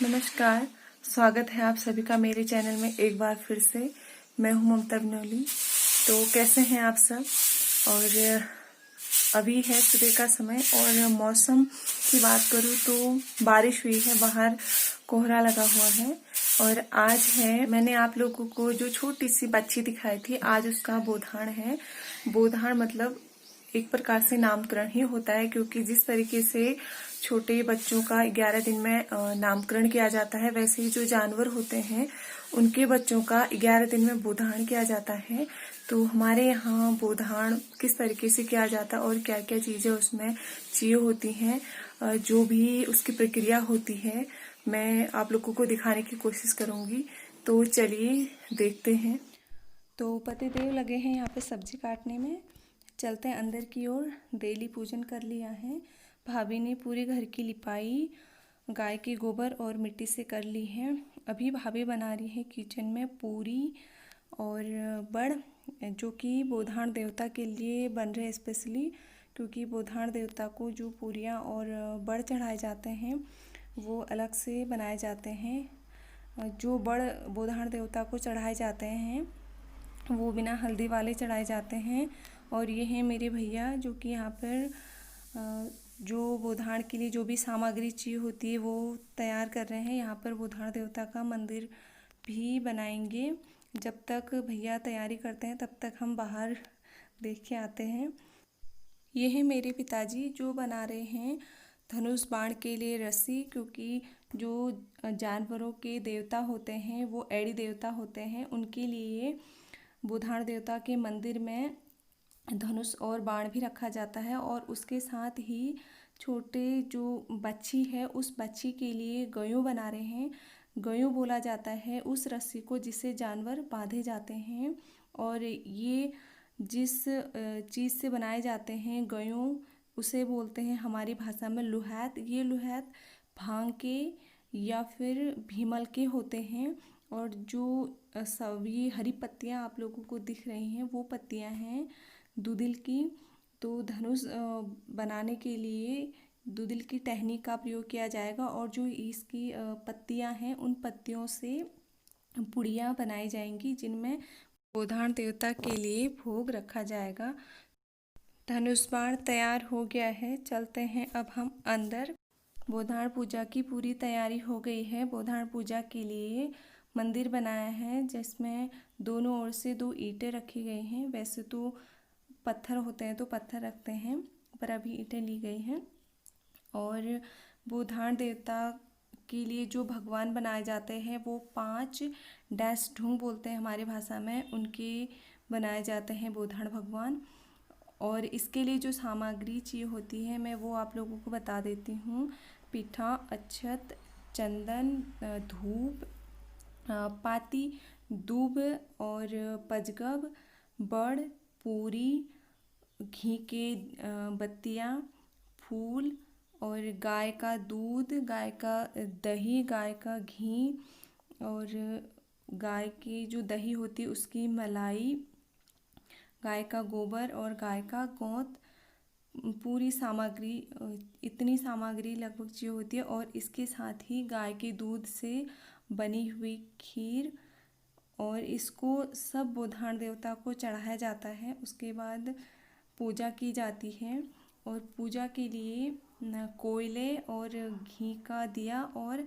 नमस्कार। स्वागत है आप सभी का मेरे चैनल में एक बार फिर से। मैं हूं ममता बनोली। तो कैसे हैं आप सब? और अभी है सुबह का समय और मौसम की बात करूं तो बारिश हुई है, बाहर कोहरा लगा हुआ है। और आज है, मैंने आप लोगों को जो छोटी सी बच्ची दिखाई थी, आज उसका बोधान है। बोधान मतलब एक प्रकार से नामकरण ही होता है, क्योंकि जिस तरीके से छोटे बच्चों का 11 दिन में नामकरण किया जाता है, वैसे ही जो जानवर होते हैं उनके बच्चों का 11 दिन में बोधान किया जाता है। तो हमारे यहाँ बोधान किस तरीके से किया जाता है और क्या क्या चीजें उसमें चाहिए होती हैं, जो भी उसकी प्रक्रिया होती है, मैं आप लोगों को दिखाने की कोशिश करूंगी। तो चलिए देखते हैं। तो पतिदेव लगे हैं यहाँ पे सब्जी काटने में। चलते हैं अंदर की ओर। डेली पूजन कर लिया है। भाभी ने पूरे घर की लिपाई गाय के गोबर और मिट्टी से कर ली है। अभी भाभी बना रही है किचन में पूरी और बड़, जो कि बोधान देवता के लिए बन रहे हैं स्पेशली, क्योंकि बोधान देवता को जो पूरियाँ और बड़ चढ़ाए जाते हैं वो अलग से बनाए जाते हैं। जो बड़ बोधान देवता को चढ़ाए जाते हैं वो बिना हल्दी वाले चढ़ाए जाते हैं। और ये हैं मेरे भैया, जो कि यहाँ पर जो बोधान के लिए जो भी सामग्री चाहिए होती है वो तैयार कर रहे हैं। यहाँ पर बोधान देवता का मंदिर भी बनाएंगे। जब तक भैया तैयारी करते हैं तब तक हम बाहर देख के आते हैं। ये है मेरे पिताजी, जो बना रहे हैं धनुष बाण के लिए रस्सी, क्योंकि जो जानवरों के देवता होते हैं वो एड़ी देवता होते हैं, उनके लिए बोधान देवता के मंदिर में धनुष और बाण भी रखा जाता है। और उसके साथ ही छोटे जो बच्ची है उस बच्ची के लिए गयों बना रहे हैं। गयों बोला जाता है उस रस्सी को जिससे जानवर बांधे जाते हैं। और ये जिस चीज़ से बनाए जाते हैं गयों, उसे बोलते हैं हमारी भाषा में लुहैत। ये लुहैत भांग के या फिर भीमल के होते हैं। और जो सभी हरी पत्तियां आप लोगों को दिख रही हैं वो पत्तियां हैं दूधिल की। तो धनुष बनाने के लिए दूधिल की टहनी का प्रयोग किया जाएगा। और जो इसकी पत्तियां हैं उन पत्तियों से पुड़ियाँ बनाई जाएंगी, जिनमें बोधान देवता के लिए भोग रखा जाएगा। धनुष बाण तैयार हो गया है। चलते हैं अब हम अंदर। बोधान पूजा की पूरी तैयारी हो गई है। बोधान पूजा के लिए मंदिर बनाया है, जिसमें दोनों ओर से 2 ईंटें रखी गई हैं। वैसे तो पत्थर होते हैं तो पत्थर रखते हैं, पर अभी ईंटें ली गई हैं। और बोधान देवता के लिए जो भगवान बनाए जाते हैं वो 5 डैश ढूंग बोलते हैं हमारी भाषा में, उनके बनाए जाते हैं बोधान भगवान। और इसके लिए जो सामग्री चाहिए होती है मैं वो आप लोगों को बता देती हूँ। पीठा, अक्षत, चंदन, धूप, पाती, दूब और पजगब, बड़, पूरी, घी के बत्तियाँ, फूल और गाय का दूध, गाय का दही, गाय का घी और गाय की जो दही होती है उसकी मलाई, गाय का गोबर और गाय का गोंत, पूरी सामग्री, इतनी सामग्री लगभग चाहिए होती है। और इसके साथ ही गाय के दूध से बनी हुई खीर, और इसको सब बोधान देवता को चढ़ाया जाता है। उसके बाद पूजा की जाती है। और पूजा के लिए कोयले और घी का दिया और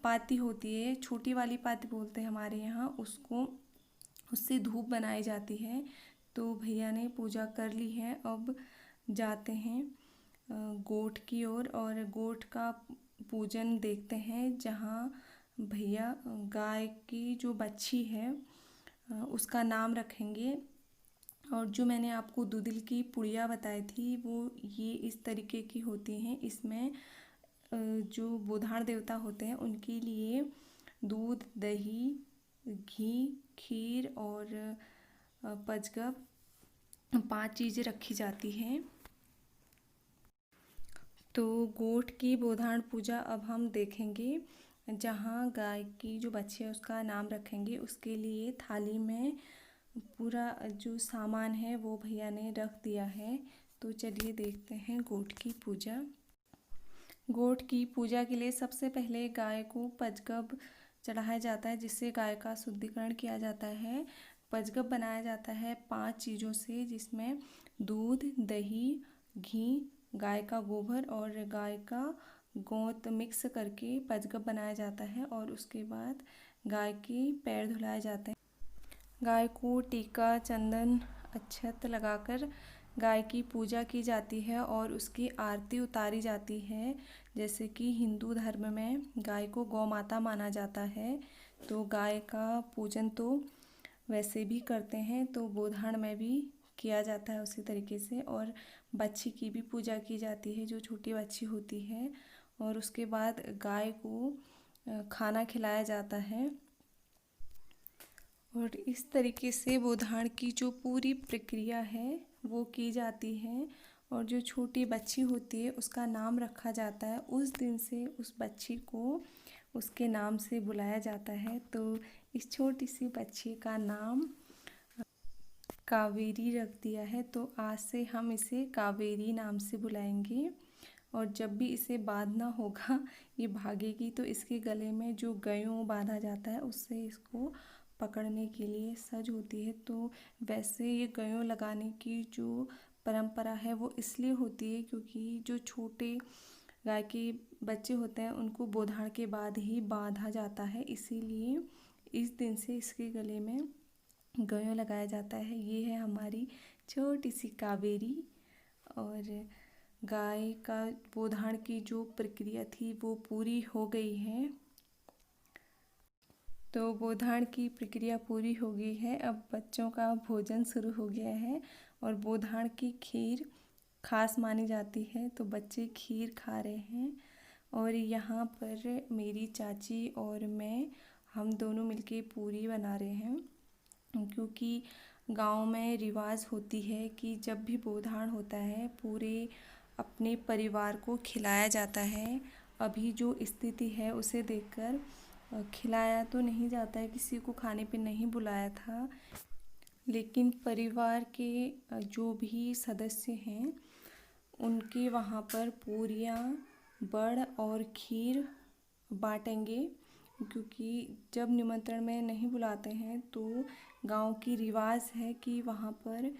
पाती होती है, छोटी वाली पाती बोलते हैं हमारे यहाँ उसको, उससे धूप बनाई जाती है। तो भैया ने पूजा कर ली है। अब जाते हैं गोठ की ओर और गोठ का पूजन देखते हैं, जहाँ भैया गाय की जो बच्ची है उसका नाम रखेंगे। और जो मैंने आपको दूधिल की पुड़िया बताई थी वो ये इस तरीके की होती हैं। इसमें जो बोधान देवता होते हैं उनके लिए दूध, दही, घी, खीर और पजगब 5 चीज़ें रखी जाती हैं। तो गोठ की बोधान पूजा अब हम देखेंगे, जहाँ गाय की जो बच्ची है उसका नाम रखेंगे। उसके लिए थाली में पूरा जो सामान है वो भैया ने रख दिया है। तो चलिए देखते हैं गोठ की पूजा। गोट की पूजा के लिए सबसे पहले गाय को पंचगव्य चढ़ाया जाता है, जिससे गाय का शुद्धिकरण किया जाता है। पंचगव्य बनाया जाता है 5 चीज़ों से, जिसमें दूध, दही, घी, गाय का गोबर और गाय का गोंत मिक्स करके पंचगव्य बनाया जाता है। और उसके बाद गाय के पैर धुलाए जाते हैं। गाय को टीका, चंदन, अक्षत लगाकर गाय की पूजा की जाती है और उसकी आरती उतारी जाती है। जैसे कि हिंदू धर्म में गाय को गौ माता माना जाता है, तो गाय का पूजन तो वैसे भी करते हैं, तो गोधान में भी किया जाता है उसी तरीके से। और बच्ची की भी पूजा की जाती है, जो छोटी बच्ची होती है। और उसके बाद गाय को खाना खिलाया जाता है। और इस तरीके से गोधान की जो पूरी प्रक्रिया है वो की जाती है। और जो छोटी बच्ची होती है उसका नाम रखा जाता है। उस दिन से उस बच्ची को उसके नाम से बुलाया जाता है। तो इस छोटी सी बच्ची का नाम कावेरी रख दिया है, तो आज से हम इसे कावेरी नाम से बुलाएंगे। और जब भी इसे बांधना होगा, ये भागेगी, तो इसके गले में जो गयों बांधा जाता है उससे इसको पकड़ने के लिए सज होती है। तो वैसे ये गयों लगाने की जो परंपरा है वो इसलिए होती है क्योंकि जो छोटे गाय के बच्चे होते हैं उनको गोधान के बाद ही बांधा जाता है, इसीलिए इस दिन से इसके गले में गयों लगाया जाता है। ये है हमारी छोटी सी कावेरी। और गाय का गोधान की जो प्रक्रिया थी वो पूरी हो गई है। तो गोधान की प्रक्रिया पूरी हो गई है। अब बच्चों का भोजन शुरू हो गया है। और गोधान की खीर खास मानी जाती है, तो बच्चे खीर खा रहे हैं। और यहाँ पर मेरी चाची और मैं, हम दोनों मिलके पूरी बना रहे हैं, क्योंकि गांव में रिवाज होती है कि जब भी गोधान होता है पूरे अपने परिवार को खिलाया जाता है। अभी जो स्थिति है उसे देखकर खिलाया तो नहीं जाता है, किसी को खाने पे नहीं बुलाया था, लेकिन परिवार के जो भी सदस्य हैं उनके वहाँ पर पूरियाँ, बड़ और खीर बांटेंगे। क्योंकि जब निमंत्रण में नहीं बुलाते हैं तो गांव की रिवाज है कि वहाँ पर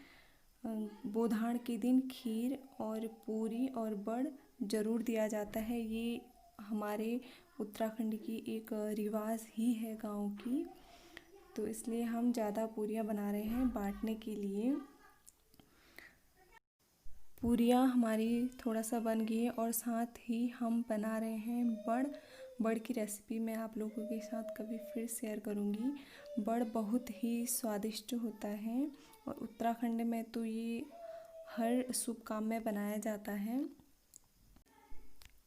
गोधान के दिन खीर और पूरी और बड़ ज़रूर दिया जाता है। ये हमारे उत्तराखंड की एक रिवाज ही है गांव की, तो इसलिए हम ज़्यादा पूरियाँ बना रहे हैं बांटने के लिए। पूरियाँ हमारी थोड़ा सा बन गई है और साथ ही हम बना रहे हैं बड़। बड़ की रेसिपी मैं आप लोगों के साथ कभी फिर शेयर करूँगी। बड़ बहुत ही स्वादिष्ट होता है और उत्तराखंड में तो ये हर शुभ काम में बनाया जाता है।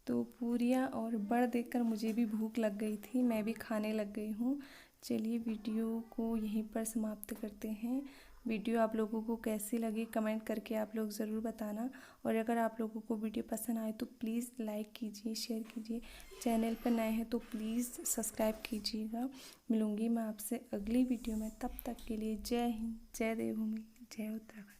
तो पूरियाँ और बड़ देखकर मुझे भी भूख लग गई थी, मैं भी खाने लग गई हूँ। चलिए वीडियो को यहीं पर समाप्त करते हैं। वीडियो आप लोगों को कैसी लगी कमेंट करके आप लोग ज़रूर बताना। और अगर आप लोगों को वीडियो पसंद आए तो प्लीज़ लाइक कीजिए, शेयर कीजिए। चैनल पर नए हैं तो प्लीज़ सब्सक्राइब कीजिएगा। मिलूँगी मैं आपसे अगली वीडियो में, तब तक के लिए जय हिंद, जय देवभूमि, जय उत्तराखंड।